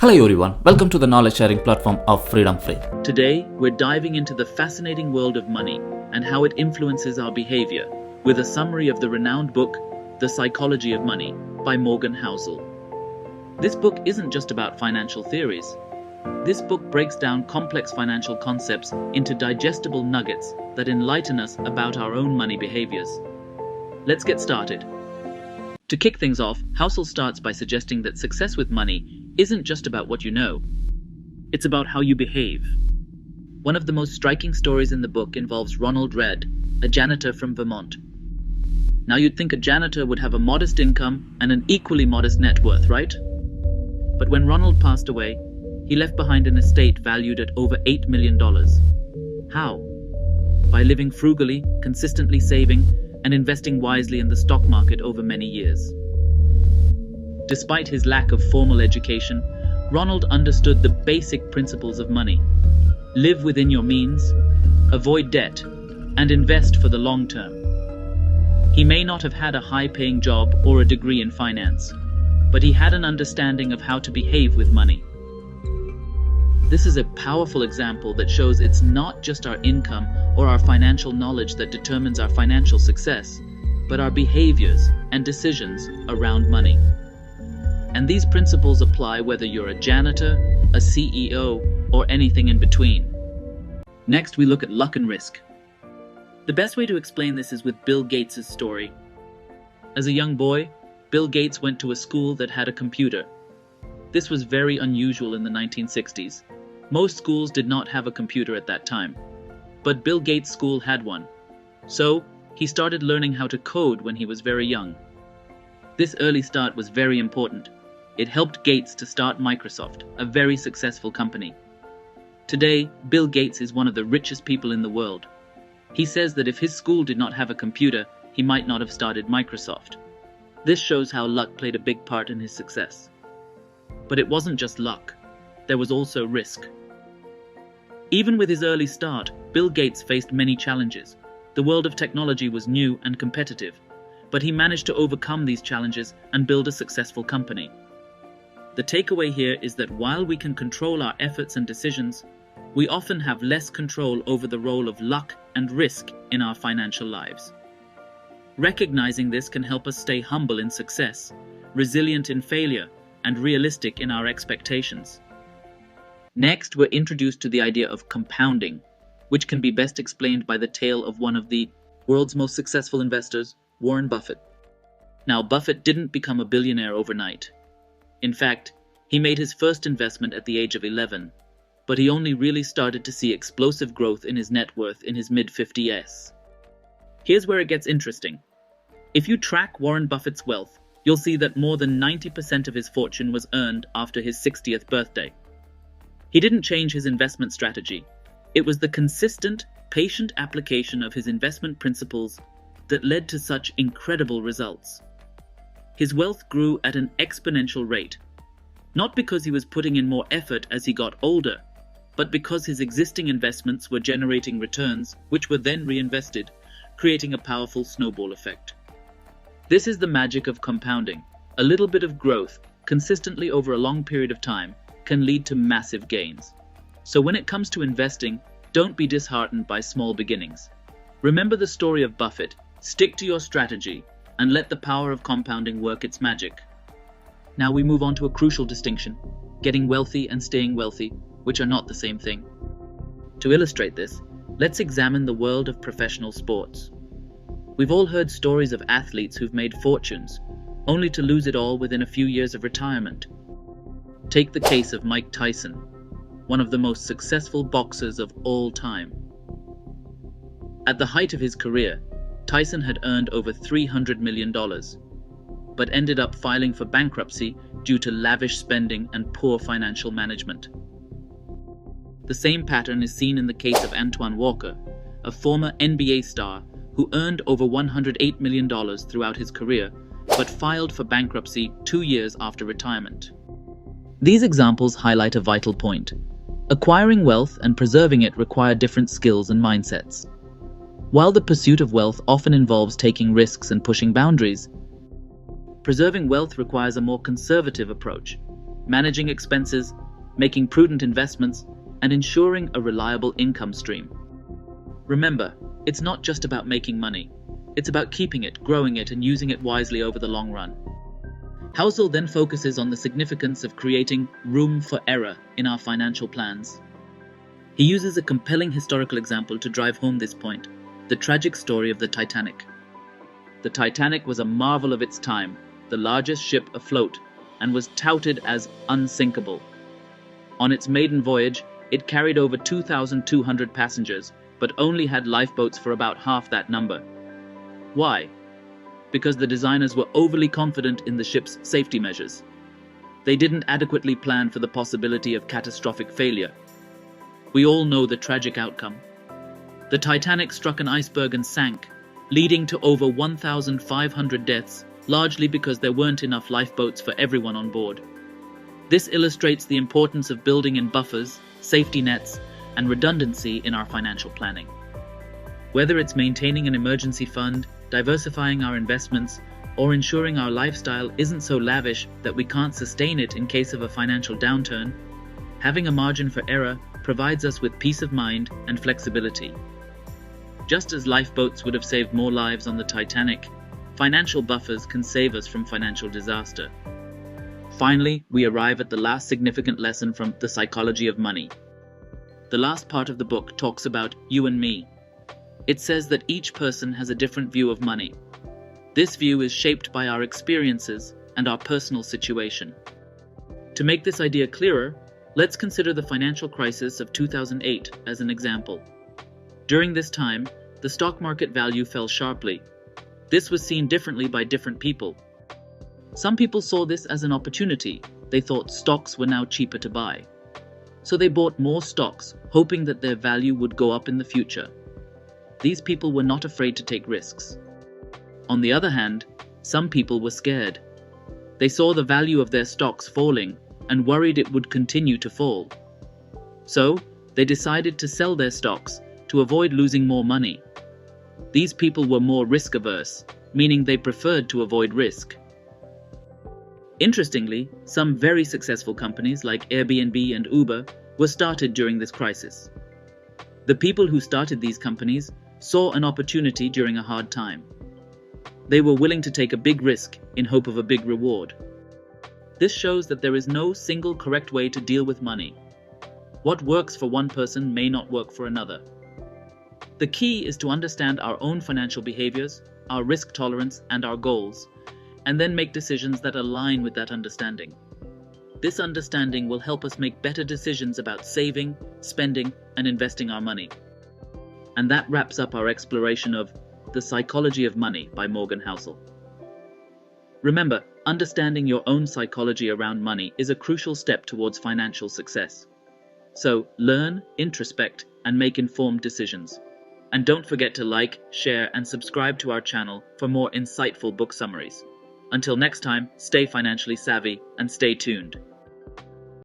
Hello everyone, welcome to the knowledge sharing platform of Freedom Free. Today, we're diving into the fascinating world of money and how it influences our behavior with a summary of the renowned book, The Psychology of Money by Morgan Housel. This book isn't just about financial theories. This book breaks down complex financial concepts into digestible nuggets that enlighten us about our own money behaviors. Let's get started. To kick things off, Housel starts by suggesting that success with money isn't just about what you know. It's about how you behave. One of the most striking stories in the book involves Ronald Redd, a janitor from Vermont. Now you'd think a janitor would have a modest income and an equally modest net worth, right? But when Ronald passed away, he left behind an estate valued at over $8 million. How? By living frugally, consistently saving, and investing wisely in the stock market over many years. Despite his lack of formal education, Ronald understood the basic principles of money. Live within your means, avoid debt, and invest for the long term. He may not have had a high-paying job or a degree in finance, but he had an understanding of how to behave with money. This is a powerful example that shows it's not just our income or our financial knowledge that determines our financial success, but our behaviors and decisions around money. And these principles apply whether you're a janitor, a CEO, or anything in between. Next, we look at luck and risk. The best way to explain this is with Bill Gates' story. As a young boy, Bill Gates went to a school that had a computer. This was very unusual in the 1960s. Most schools did not have a computer at that time, but Bill Gates' school had one. So, he started learning how to code when he was very young. This early start was very important. It helped Gates to start Microsoft, a very successful company. Today, Bill Gates is one of the richest people in the world. He says that if his school did not have a computer, he might not have started Microsoft. This shows how luck played a big part in his success. But it wasn't just luck. There was also risk. Even with his early start, Bill Gates faced many challenges. The world of technology was new and competitive, but he managed to overcome these challenges and build a successful company. The takeaway here is that while we can control our efforts and decisions, we often have less control over the role of luck and risk in our financial lives. Recognizing this can help us stay humble in success, resilient in failure, and realistic in our expectations. Next, we're introduced to the idea of compounding, which can be best explained by the tale of one of the world's most successful investors, Warren Buffett. Now, Buffett didn't become a billionaire overnight. In fact, he made his first investment at the age of 11, but he only really started to see explosive growth in his net worth in his mid-50s. Here's where it gets interesting. If you track Warren Buffett's wealth, you'll see that more than 90% of his fortune was earned after his 60th birthday. He didn't change his investment strategy. It was the consistent, patient application of his investment principles that led to such incredible results. His wealth grew at an exponential rate, not because he was putting in more effort as he got older, but because his existing investments were generating returns, which were then reinvested, creating a powerful snowball effect. This is the magic of compounding. A little bit of growth, consistently over a long period of time, can lead to massive gains. So when it comes to investing, don't be disheartened by small beginnings. Remember the story of Buffett. Stick to your strategy and let the power of compounding work its magic. Now we move on to a crucial distinction: getting wealthy and staying wealthy, which are not the same thing. To illustrate this, let's examine the world of professional sports. We've all heard stories of athletes who've made fortunes, only to lose it all within a few years of retirement. Take the case of Mike Tyson, one of the most successful boxers of all time. At the height of his career, Tyson had earned over $300 million, but ended up filing for bankruptcy due to lavish spending and poor financial management. The same pattern is seen in the case of Antoine Walker, a former NBA star who earned over $108 million throughout his career, but filed for bankruptcy 2 years after retirement. These examples highlight a vital point. Acquiring wealth and preserving it require different skills and mindsets. While the pursuit of wealth often involves taking risks and pushing boundaries, preserving wealth requires a more conservative approach. managing expenses, making prudent investments, and ensuring a reliable income stream. Remember, it's not just about making money. It's about keeping it, growing it, and using it wisely over the long run. Housel then focuses on the significance of creating room for error in our financial plans. He uses a compelling historical example to drive home this point: the tragic story of the Titanic. The Titanic was a marvel of its time, the largest ship afloat, and was touted as unsinkable. On its maiden voyage, it carried over 2,200 passengers, but only had lifeboats for about half that number. Why? Because the designers were overly confident in the ship's safety measures. They didn't adequately plan for the possibility of catastrophic failure. We all know the tragic outcome. The Titanic struck an iceberg and sank, leading to over 1,500 deaths, largely because there weren't enough lifeboats for everyone on board. This illustrates the importance of building in buffers, safety nets, and redundancy in our financial planning. Whether it's maintaining an emergency fund, diversifying our investments, or ensuring our lifestyle isn't so lavish that we can't sustain it in case of a financial downturn, having a margin for error provides us with peace of mind and flexibility. Just as lifeboats would have saved more lives on the Titanic, financial buffers can save us from financial disaster. Finally, we arrive at the last significant lesson from The Psychology of Money. The last part of the book talks about you and me. It says that each person has a different view of money. This view is shaped by our experiences and our personal situation. To make this idea clearer, let's consider the financial crisis of 2008 as an example. During this time, the stock market value fell sharply. This was seen differently by different people. Some people saw this as an opportunity. They thought stocks were now cheaper to buy. So they bought more stocks, hoping that their value would go up in the future. These people were not afraid to take risks. On the other hand, some people were scared. They saw the value of their stocks falling and worried it would continue to fall. So, they decided to sell their stocks to avoid losing more money. These people were more risk-averse, meaning they preferred to avoid risk. Interestingly, some very successful companies like Airbnb and Uber were started during this crisis. The people who started these companies saw an opportunity during a hard time. They were willing to take a big risk in hope of a big reward. This shows that there is no single correct way to deal with money. What works for one person may not work for another. The key is to understand our own financial behaviors, our risk tolerance, and our goals, and then make decisions that align with that understanding. This understanding will help us make better decisions about saving, spending, and investing our money. And that wraps up our exploration of The Psychology of Money by Morgan Housel. Remember, understanding your own psychology around money is a crucial step towards financial success. So, learn, introspect, and make informed decisions. And don't forget to like, share, and subscribe to our channel for more insightful book summaries. Until next time, stay financially savvy and stay tuned.